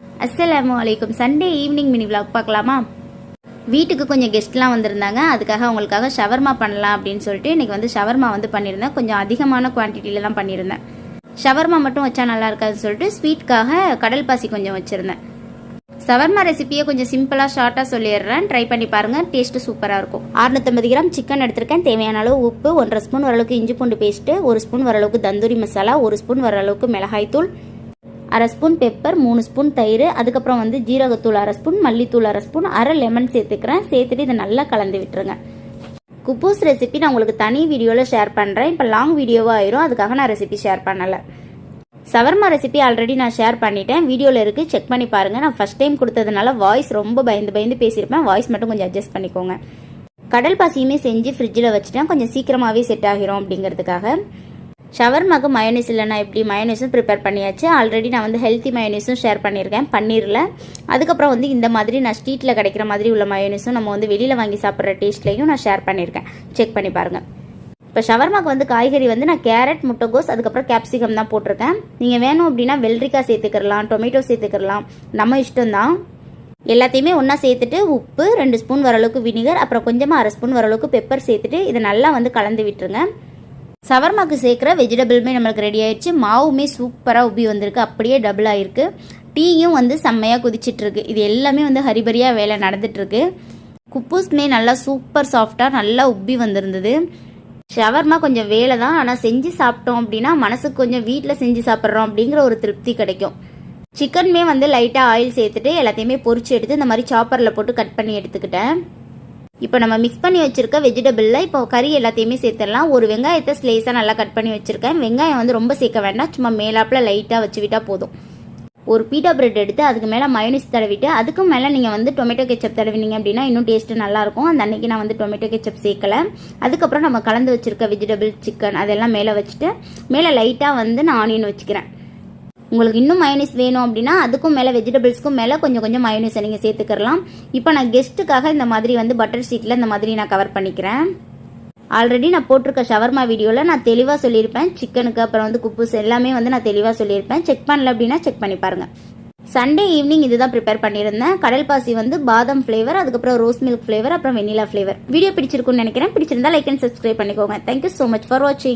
அஸ்ஸலாமு அலைக்கும். Sunday evening mini vlog பார்க்கலாமா? வீட்டுக்கு கொஞ்சம் கெஸ்ட்லாம் வந்திருந்தாங்க. அதுக்காக அவங்களுக்காக ஷவர்மா பண்ணலாம் அப்படின்னு சொல்லிட்டு இன்றைக்கி வந்து ஷவர்மா வந்து பண்ணியிருந்தேன். கொஞ்சம் அதிகமான குவான்டிட்டியில் தான் பண்ணியிருந்தேன். ஷவர்மா மட்டும் வச்சா நல்லா இருக்காதுன்னு சொல்லிட்டு ஸ்வீட்காக கடல் பாசி கொஞ்சம் வச்சுருந்தேன். ஷவர்மா ரெசிபியை கொஞ்சம் சிம்பிளாக ஷார்ட்டாக சொல்லிடுறேன். ட்ரை பண்ணி பாருங்கள். டேஸ்ட்டு சூப்பராக இருக்கும். 650 கிராம் சிக்கன் எடுத்திருக்கேன். தேவையான அளவு உப்பு, 1.5 ஸ்பூன் வரளவுக்கு இஞ்சி பூண்டு பேஸ்ட்டு, 1 ஸ்பூன் வரளவுக்கு தந்தூரி மசாலா, 1 ஸ்பூன் வரளவுக்கு மிளகாய்த்தூள், 1/2 ஸ்பூன் பெப்பர், 3 ஸ்பூன் தயிர், அதுக்கப்புறம் வந்து ஜீரகத்தூள் 1/2 ஸ்பூன், மல்லித்தூள் 1/2 ஸ்பூன், 1/2 லெமன் சேர்த்துக்கிறேன். சேர்த்துட்டு இதை நல்லா கலந்து விட்டுருங்க. குப்பூஸ் ரெசிபி நான் உங்களுக்கு தனி வீடியோவில் ஷேர் பண்ணுறேன். இப்போ லாங் வீடியோவாக ஆயிரும், அதுக்காக நான் ரெசிபி ஷேர் பண்ணலை. ஷவர்மா ரெசிபி ஆல்ரெடி நான் ஷேர் பண்ணிட்டேன். வீடியோவில் இருக்குது, செக் பண்ணி பாருங்கள். நான் ஃபஸ்ட் டைம் கொடுத்ததுனால வாய்ஸ் ரொம்ப பயந்து பேசியிருப்பேன். வாய்ஸ் மட்டும் கொஞ்சம் அட்ஜஸ்ட் பண்ணிக்கோங்க. கடல் பாசியுமே செஞ்சு ஃப்ரிட்ஜில் வச்சுட்டேன். கொஞ்சம் சீக்கிரமாகவே செட் ஆகிரும் அப்படிங்கிறதுக்காக. ஷவர்மாக்கு மயோனைஸ் இல்லைனா எப்படி, மயோனைஸும் ப்ரிப்பேர் பண்ணியாச்சு. ஆல்ரெடி நான் வந்து ஹெல்த்தி மயோனைஸும் ஷேர் பண்ணியிருக்கேன் பன்னீரில். அதுக்கப்புறம் வந்து இந்த மாதிரி நான் ஸ்ட்ரீட்டில் கிடைக்கிற மாதிரி உள்ள மயோனைஸும் நம்ம வந்து வெளியில் வாங்கி சாப்பிட்ற டேஸ்ட்லையும் நான் ஷேர் பண்ணியிருக்கேன். செக் பண்ணி பாருங்கள். இப்போ ஷவர்மாக்கு வந்து காய்கறி வந்து நான் கேரட், முட்டைகோஸ், அதுக்கப்புறம் கேப்சிகம் தான் போட்டிருக்கேன். நீங்கள் வேணும் அப்படின்னா வெள்ளரிக்காய் சேர்த்துக்கிறலாம், டொமேட்டோ சேர்த்துக்கிறலாம், நம்ம இஷ்டம்தான். எல்லாத்தையுமே ஒன்றா சேர்த்துட்டு உப்பு, 2 ஸ்பூன் வரளவுக்கு வினிகர், அப்புறம் கொஞ்சமாக 1/2 ஸ்பூன் வரளவுக்கு பெப்பர் சேர்த்துட்டு இதை நல்லா வந்து கலந்து விட்டுருங்க. ஷவர்மாக்கு சேர்க்குற வெஜிடபிளுமே நம்மளுக்கு ரெடி ஆயிடுச்சு. மாவுமே சூப்பராக உப்பி வந்திருக்கு, அப்படியே டபுள் ஆகிருக்கு. டீயும் வந்து செம்மையாக குதிச்சிட்ருக்கு. இது எல்லாமே வந்து ஹரிபரியாக வேலை நடந்துட்டுருக்கு. குப்பூஸ்மே நல்லா சூப்பர் சாஃப்டாக நல்லா உப்பி வந்திருந்தது. ஷவர்மா கொஞ்சம் வேலை தான், ஆனால் செஞ்சு சாப்பிட்டோம் அப்படின்னா மனசுக்கு கொஞ்சம் வீட்டில் செஞ்சு சாப்பிட்றோம் அப்படிங்கிற ஒரு திருப்தி கிடைக்கும். சிக்கனுமே வந்து லைட்டாக ஆயில் சேர்த்துட்டு எல்லாத்தையுமே பொரிச்சு எடுத்து இந்த மாதிரி சாப்பரில் போட்டு கட் பண்ணி எடுத்துக்கிட்டேன். இப்போ நம்ம மிக்ஸ் பண்ணி வச்சுருக்க வெஜிடபிளில் இப்போ கறி எல்லாத்தையுமே சேர்த்துடலாம். ஒரு வெங்காயத்தை ஸ்லைஸாக நல்லா கட் பண்ணி வச்சுருக்கேன். வெங்காயம் வந்து ரொம்ப சேர்க்க வேண்டாம், சும்மா மேலாப்பில் லைட்டாக வச்சு விட்டால் போதும். ஒரு பீட்டா பிரெட் எடுத்து அதுக்கு மேலே மயோனைஸ் தடவிட்டு அதுக்கு மேலே நீங்கள் வந்து டொமேட்டோ கெச்சப் தடவினீங்க அப்படின்னா இன்னும் டேஸ்ட்டு நல்லாயிருக்கும். அந்த அன்றைக்கி நான் வந்து டொமேட்டோ கெச்சப் சேர்க்கலை. அதுக்கப்புறம் நம்ம கலந்து வச்சுருக்க வெஜிடபிள், சிக்கன் அதெல்லாம் மேலே வச்சுட்டு மேலே லைட்டாக வந்து நான் ஆனியன் வச்சுக்கிறேன். உங்களுக்கு இன்னும் மயோனைஸ் வேணும் அப்படின்னா அதுக்கும் மேலே வெஜிடபிள்ஸ்க்கும் மேலே கொஞ்சம் மயோனைஸை நீங்கள் சேர்த்துக்கலாம். இப்போ நான் கெஸ்ட்டுக்காக இந்த மாதிரி வந்து பட்டர் ஷீட்டில் இந்த மாதிரி நான் கவர் பண்ணிக்கிறேன். ஆல்ரெடி நான் போட்டிருக்க ஷவர்மா வீடியோவில் நான் தெளிவாக சொல்லியிருப்பேன். சிக்கனுக்கு அப்புறம் வந்து குப்பூஸ் எல்லாமே வந்து நான் தெளிவாக சொல்லியிருப்பேன். செக் பண்ணல அப்படின்னா செக் பண்ணி பாருங்கள். சண்டே ஈவினிங் இதுதான் ப்ரிப்பேர் பண்ணியிருந்தேன். கடல் பாசி வந்து பாதாம் ஃப்ளேவர், அதுக்கப்புறம் ரோஸ் மில்க் ஃப்ளேவர், அப்புறம் வெனிலா ஃப்ளேவர். வீடியோ பிடிச்சிருக்குன்னு நினைக்கிறேன். பிடிச்சிருந்தா லைக் அண்ட் சப்ஸ்கிரைப் பண்ணிக்கோங்க. தேங்க்யூ ஸோ மச் ஃபார் வாட்சிங்.